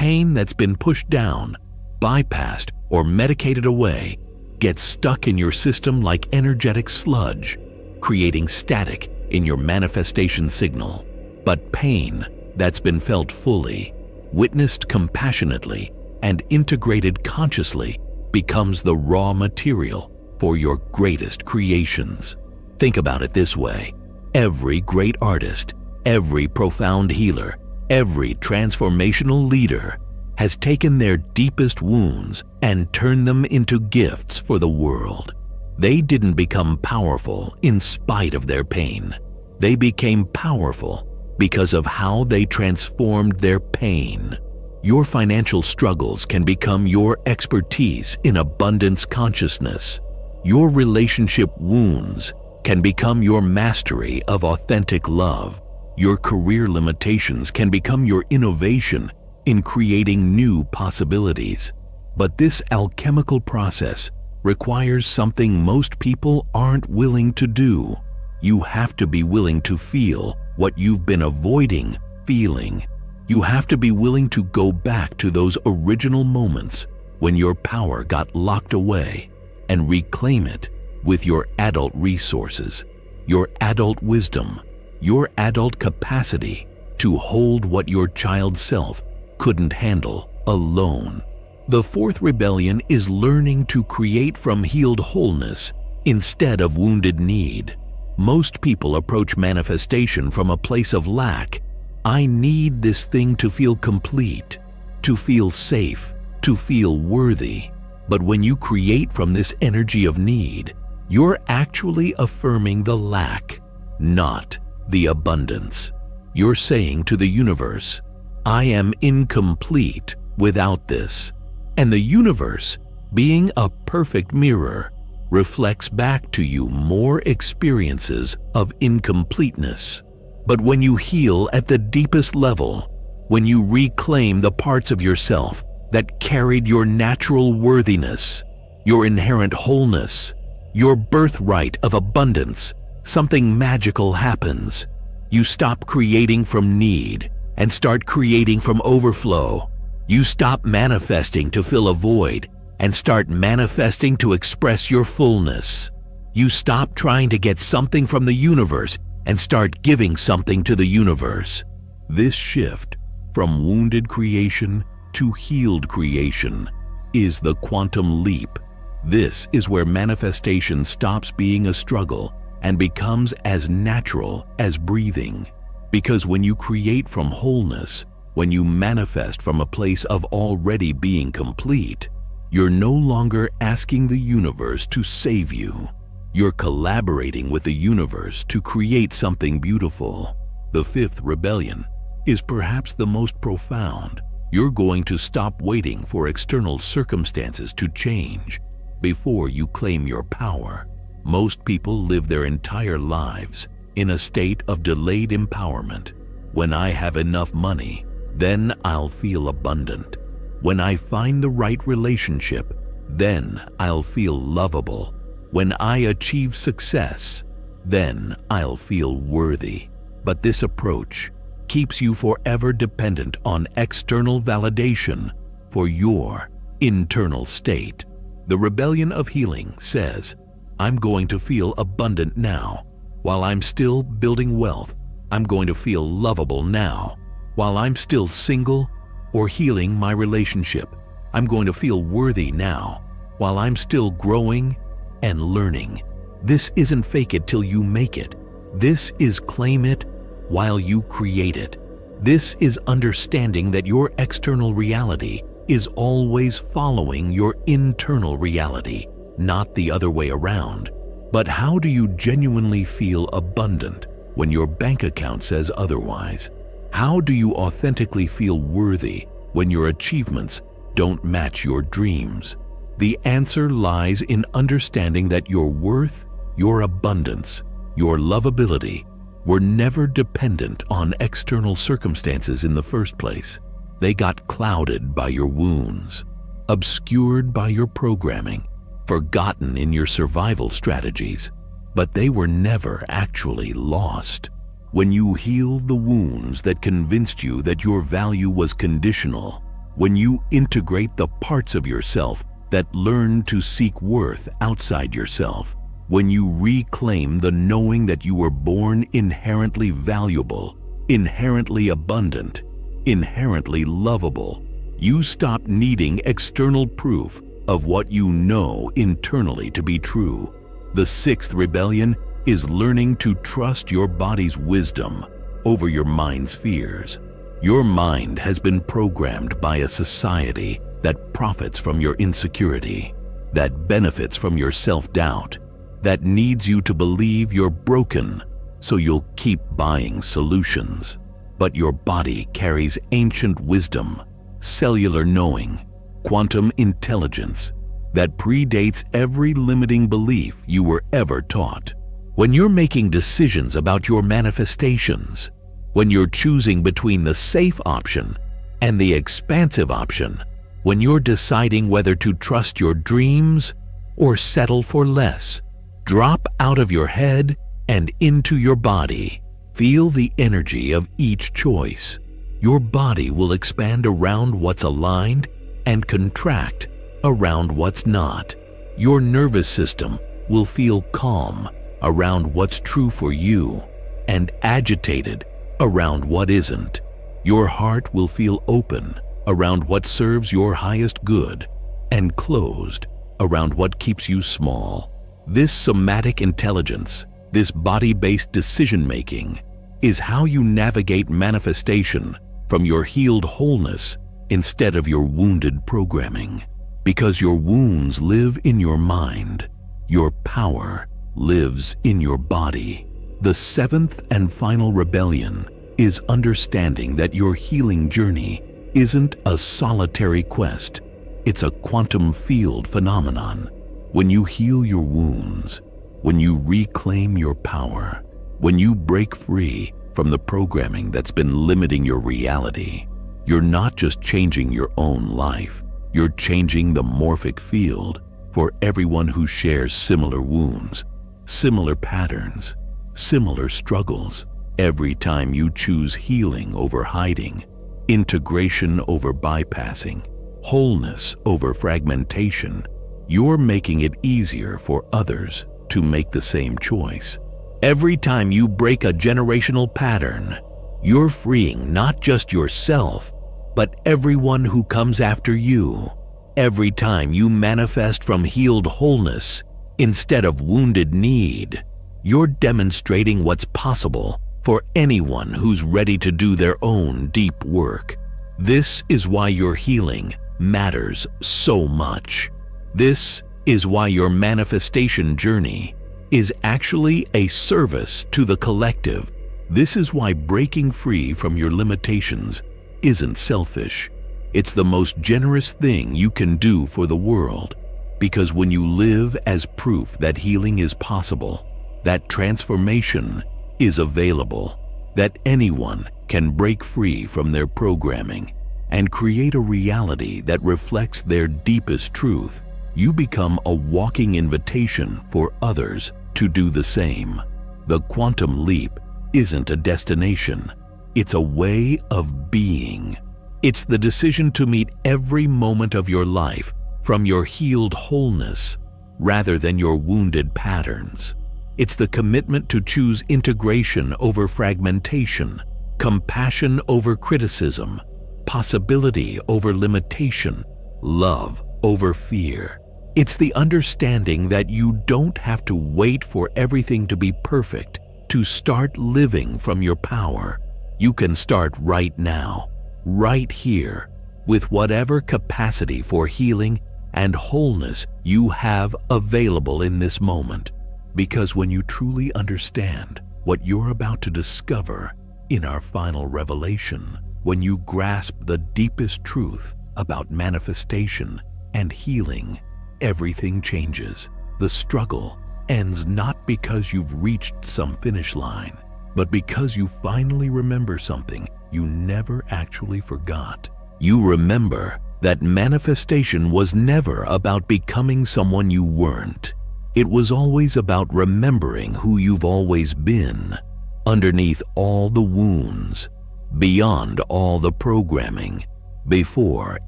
pain that's been pushed down, bypassed, or medicated away gets stuck in your system like energetic sludge, creating static in your manifestation signal. But pain that's been felt fully, witnessed compassionately, and integrated consciously becomes the raw material for your greatest creations. Think about it this way. Every great artist, every profound healer, every transformational leader has taken their deepest wounds and turned them into gifts for the world. They didn't become powerful in spite of their pain. They became powerful because of how they transformed their pain. Your financial struggles can become your expertise in abundance consciousness. Your relationship wounds can become your mastery of authentic love. Your career limitations can become your innovation in creating new possibilities. But this alchemical process requires something most people aren't willing to do. You have to be willing to feel what you've been avoiding feeling. You have to be willing to go back to those original moments when your power got locked away and reclaim it with your adult resources, your adult wisdom, your adult capacity to hold what your child self couldn't handle alone. The fourth rebellion is learning to create from healed wholeness instead of wounded need. Most people approach manifestation from a place of lack. I need this thing to feel complete, to feel safe, to feel worthy. But when you create from this energy of need, you're actually affirming the lack, not the abundance. You're saying to the universe, I am incomplete without this. And the universe, being a perfect mirror, reflects back to you more experiences of incompleteness. But when you heal at the deepest level, when you reclaim the parts of yourself that carried your natural worthiness, your inherent wholeness, your birthright of abundance, something magical happens. You stop creating from need and start creating from overflow. You stop manifesting to fill a void and start manifesting to express your fullness. You stop trying to get something from the universe and start giving something to the universe. This shift from wounded creation to healed creation is the quantum leap. This is where manifestation stops being a struggle and becomes as natural as breathing. Because when you create from wholeness, when you manifest from a place of already being complete, you're no longer asking the universe to save you. You're collaborating with the universe to create something beautiful. The fifth rebellion is perhaps the most profound. You're going to stop waiting for external circumstances to change before you claim your power. Most people live their entire lives in a state of delayed empowerment. When I have enough money, then I'll feel abundant. When I find the right relationship, then I'll feel lovable. When I achieve success, then I'll feel worthy. But this approach keeps you forever dependent on external validation for your internal state. The rebellion of healing says, I'm going to feel abundant now. While I'm still building wealth, I'm going to feel lovable now. While I'm still single or healing my relationship, I'm going to feel worthy now. While I'm still growing and learning. This isn't fake it till you make it. This is claim it while you create it. This is understanding that your external reality is always following your internal reality, not the other way around. But how do you genuinely feel abundant when your bank account says otherwise? How do you authentically feel worthy when your achievements don't match your dreams? The answer lies in understanding that your worth, your abundance, your lovability were never dependent on external circumstances in the first place. They got clouded by your wounds, obscured by your programming, forgotten in your survival strategies, but they were never actually lost. When you heal the wounds that convinced you that your value was conditional, when you integrate the parts of yourself that learn to seek worth outside yourself, when you reclaim the knowing that you were born inherently valuable, inherently abundant, inherently lovable, you stop needing external proof of what you know internally to be true. The sixth rebellion is learning to trust your body's wisdom over your mind's fears. Your mind has been programmed by a society that profits from your insecurity, that benefits from your self-doubt, that needs you to believe you're broken so you'll keep buying solutions. But your body carries ancient wisdom, cellular knowing, quantum intelligence that predates every limiting belief you were ever taught. When you're making decisions about your manifestations, when you're choosing between the safe option and the expansive option, when you're deciding whether to trust your dreams or settle for less, drop out of your head and into your body. Feel the energy of each choice. Your body will expand around what's aligned and contract around what's not. Your nervous system will feel calm around what's true for you and agitated around what isn't. Your heart will feel open around what serves your highest good and closed around what keeps you small. This somatic intelligence, this body-based decision-making, is how you navigate manifestation from your healed wholeness instead of your wounded programming. Because your wounds live in your mind, your power lives in your body. The seventh and final rebellion is understanding that your healing journey isn't a solitary quest. It's a quantum field phenomenon. When you heal your wounds, when you reclaim your power, when you break free from the programming that's been limiting your reality, you're not just changing your own life, you're changing the morphic field for everyone who shares similar wounds, similar patterns, similar struggles. Every time you choose healing over hiding, integration over bypassing, wholeness over fragmentation, you're making it easier for others to make the same choice. Every time you break a generational pattern, you're freeing not just yourself, but everyone who comes after you. Every time you manifest from healed wholeness instead of wounded need, you're demonstrating what's possible for anyone who's ready to do their own deep work. This is why your healing matters so much. This is why your manifestation journey is actually a service to the collective. This is why breaking free from your limitations isn't selfish. It's the most generous thing you can do for the world. Because when you live as proof that healing is possible, that transformation is available, that anyone can break free from their programming and create a reality that reflects their deepest truth, you become a walking invitation for others to do the same. The quantum leap isn't a destination, it's a way of being. It's the decision to meet every moment of your life from your healed wholeness rather than your wounded patterns. It's the commitment to choose integration over fragmentation, compassion over criticism, possibility over limitation, love over fear. It's the understanding that you don't have to wait for everything to be perfect to start living from your power. You can start right now, right here, with whatever capacity for healing and wholeness you have available in this moment. Because when you truly understand what you're about to discover in our final revelation, when you grasp the deepest truth about manifestation and healing, everything changes. The struggle ends not because you've reached some finish line, but because you finally remember something you never actually forgot. You remember that manifestation was never about becoming someone you weren't. It was always about remembering who you've always been, underneath all the wounds, beyond all the programming, before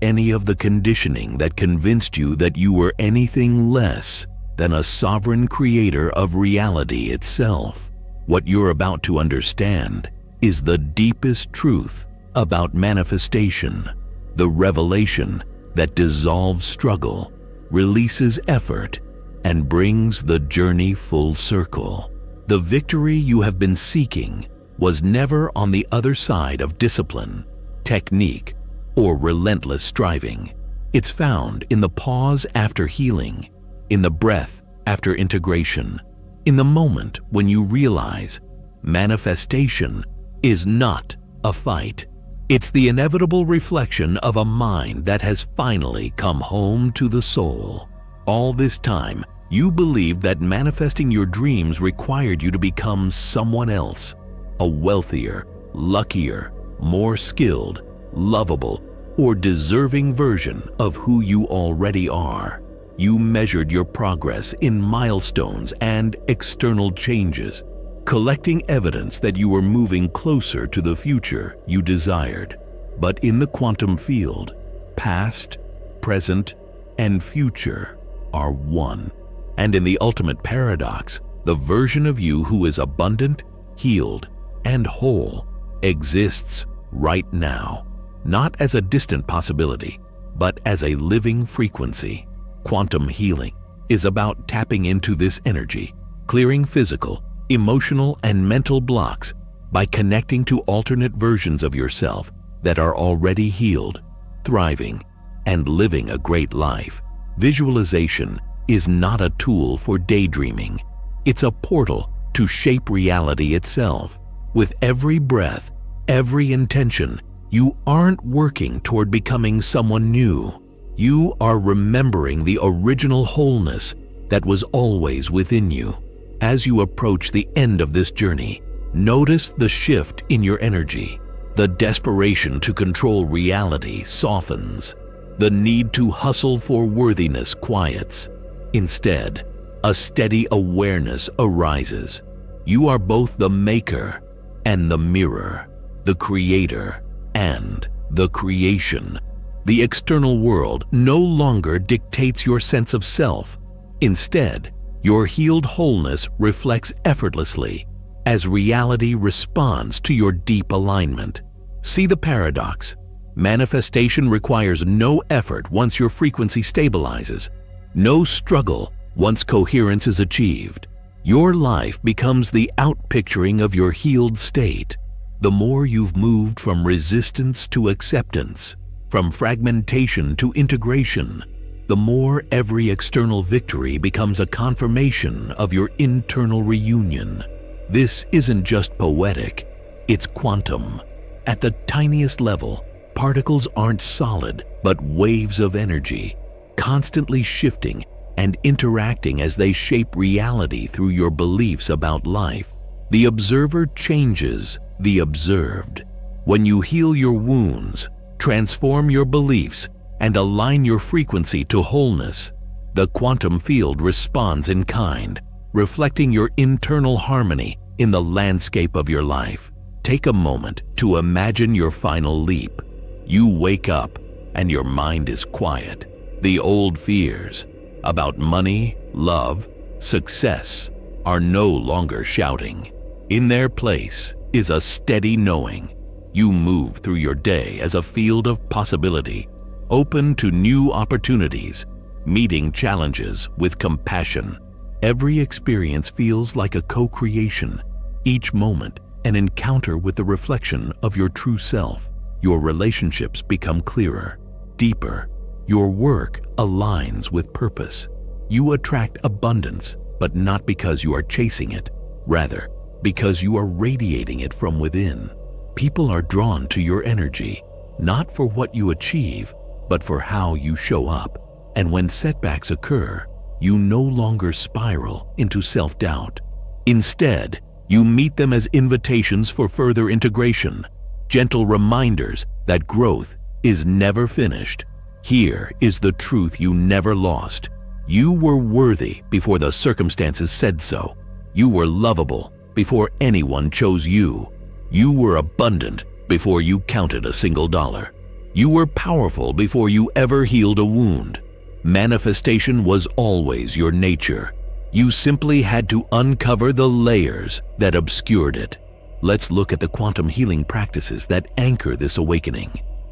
any of the conditioning that convinced you that you were anything less than a sovereign creator of reality itself. What you're about to understand is the deepest truth about manifestation, the revelation that dissolves struggle, releases effort, and brings the journey full circle. The victory you have been seeking was never on the other side of discipline, technique, or relentless striving. It's found in the pause after healing, in the breath after integration, in the moment when you realize manifestation is not a fight. It's the inevitable reflection of a mind that has finally come home to the soul. All this time, you believed that manifesting your dreams required you to become someone else, a wealthier, luckier, more skilled, lovable, or deserving version of who you already are. You measured your progress in milestones and external changes, collecting evidence that you were moving closer to the future you desired. But in the quantum field, past, present, and future are one. And in the ultimate paradox, the version of you who is abundant, healed, and whole exists right now, not as a distant possibility, but as a living frequency. Quantum healing is about tapping into this energy, clearing physical, emotional, and mental blocks by connecting to alternate versions of yourself that are already healed, thriving, and living a great life. Visualization is not a tool for daydreaming. It's a portal to shape reality itself. With every breath, every intention, you aren't working toward becoming someone new. You are remembering the original wholeness that was always within you. As you approach the end of this journey, notice the shift in your energy. The desperation to control reality softens. The need to hustle for worthiness quiets. Instead, a steady awareness arises. You are both the maker and the mirror, the creator and the creation. The external world no longer dictates your sense of self. Instead, your healed wholeness reflects effortlessly as reality responds to your deep alignment. See the paradox. Manifestation requires no effort once your frequency stabilizes, no struggle once coherence is achieved. Your life becomes the outpicturing of your healed state. The more you've moved from resistance to acceptance, from fragmentation to integration, the more every external victory becomes a confirmation of your internal reunion. This isn't just poetic, it's quantum. At the tiniest level, particles aren't solid, but waves of energy, constantly shifting and interacting as they shape reality through your beliefs about life. The observer changes the observed. When you heal your wounds, transform your beliefs, and align your frequency to wholeness, the quantum field responds in kind, reflecting your internal harmony in the landscape of your life. Take a moment to imagine your final leap. You wake up and your mind is quiet. The old fears about money, love, success are no longer shouting. In their place is a steady knowing. You move through your day as a field of possibility, open to new opportunities, meeting challenges with compassion. Every experience feels like a co-creation, each moment an encounter with the reflection of your true self. Your relationships become clearer, deeper. Your work aligns with purpose. You attract abundance, but not because you are chasing it, rather because you are radiating it from within. People are drawn to your energy, not for what you achieve, but for how you show up. And when setbacks occur, you no longer spiral into self-doubt. Instead, you meet them as invitations for further integration, gentle reminders that growth is never finished. Here is the truth you never lost. You were worthy before the circumstances said so. You were lovable before anyone chose you. You were abundant before you counted a single dollar. You were powerful before you ever healed a wound. Manifestation was always your nature. You simply had to uncover the layers that obscured it. Let's look at the quantum healing practices that anchor this awakening.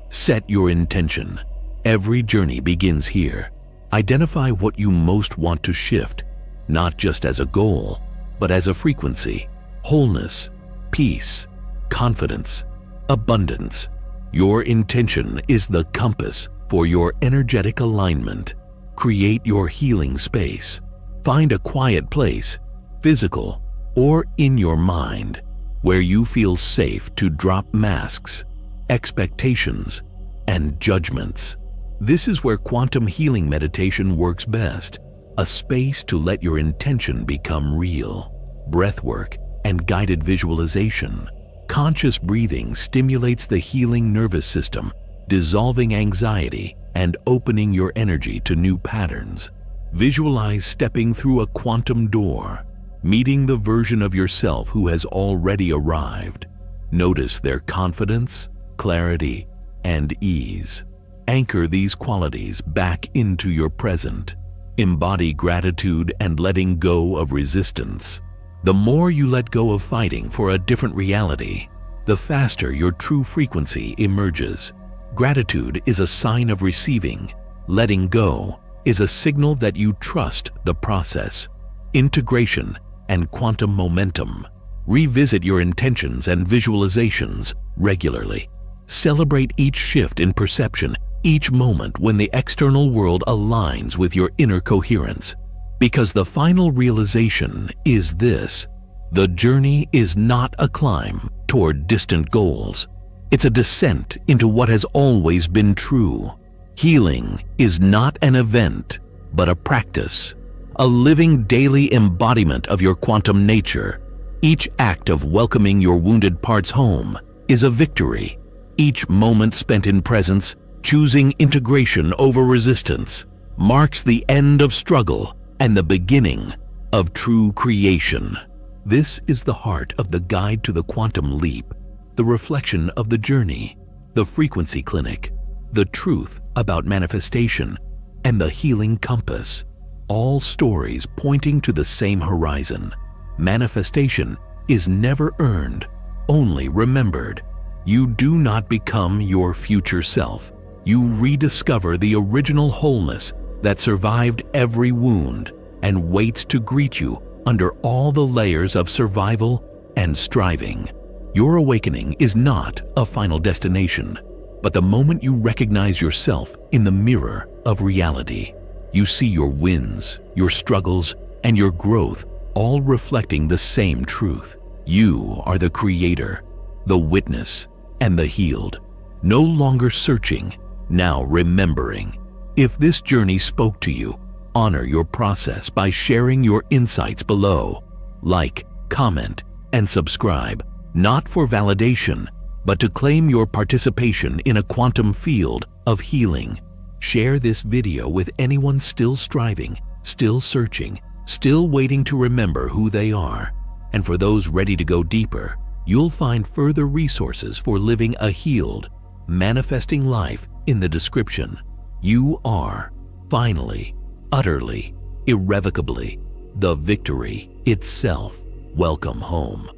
Set your intention. Every journey begins here. Identify what you most want to shift, not just as a goal, but as a frequency. Wholeness, peace, confidence, abundance. Your intention is the compass for your energetic alignment. Create your healing space. Find a quiet place, physical or in your mind, where you feel safe to drop masks, expectations, and judgments. This is where quantum healing meditation works best, a space to let your intention become real. Breathwork and guided visualization. Conscious breathing stimulates the healing nervous system, dissolving anxiety and opening your energy to new patterns. Visualize stepping through a quantum door, meeting the version of yourself who has already arrived. Notice their confidence, clarity, and ease. Anchor these qualities back into your present. Embody gratitude and letting go of resistance. The more you let go of fighting for a different reality, the faster your true frequency emerges. Gratitude is a sign of receiving. Letting go is a signal that you trust the process. Integration and quantum momentum. Revisit your intentions and visualizations regularly. Celebrate each shift in perception, each moment when the external world aligns with your inner coherence. Because the final realization is this: the journey is not a climb toward distant goals. It's a descent into what has always been true. Healing is not an event, but a practice, a living daily embodiment of your quantum nature. Each act of welcoming your wounded parts home is a victory. Each moment spent in presence, choosing integration over resistance, marks the end of struggle and the beginning of true creation. This is the heart of the guide to the quantum leap, the reflection of the journey, the frequency clinic, the truth about manifestation, and the healing compass. All stories pointing to the same horizon. Manifestation is never earned, only remembered. You do not become your future self. You rediscover the original wholeness that survived every wound and waits to greet you under all the layers of survival and striving. Your awakening is not a final destination, but the moment you recognize yourself in the mirror of reality. You see your wins, your struggles, and your growth all reflecting the same truth. You are the creator, the witness, and the healed. No longer searching, now remembering. If this journey spoke to you, honor your process by sharing your insights below. Like, comment, and subscribe, not for validation, but to claim your participation in a quantum field of healing. Share this video with anyone still striving, still searching, still waiting to remember who they are. And for those ready to go deeper, you'll find further resources for living a healed, manifesting life in the description. You are, finally, utterly, irrevocably, the victory itself. Welcome home.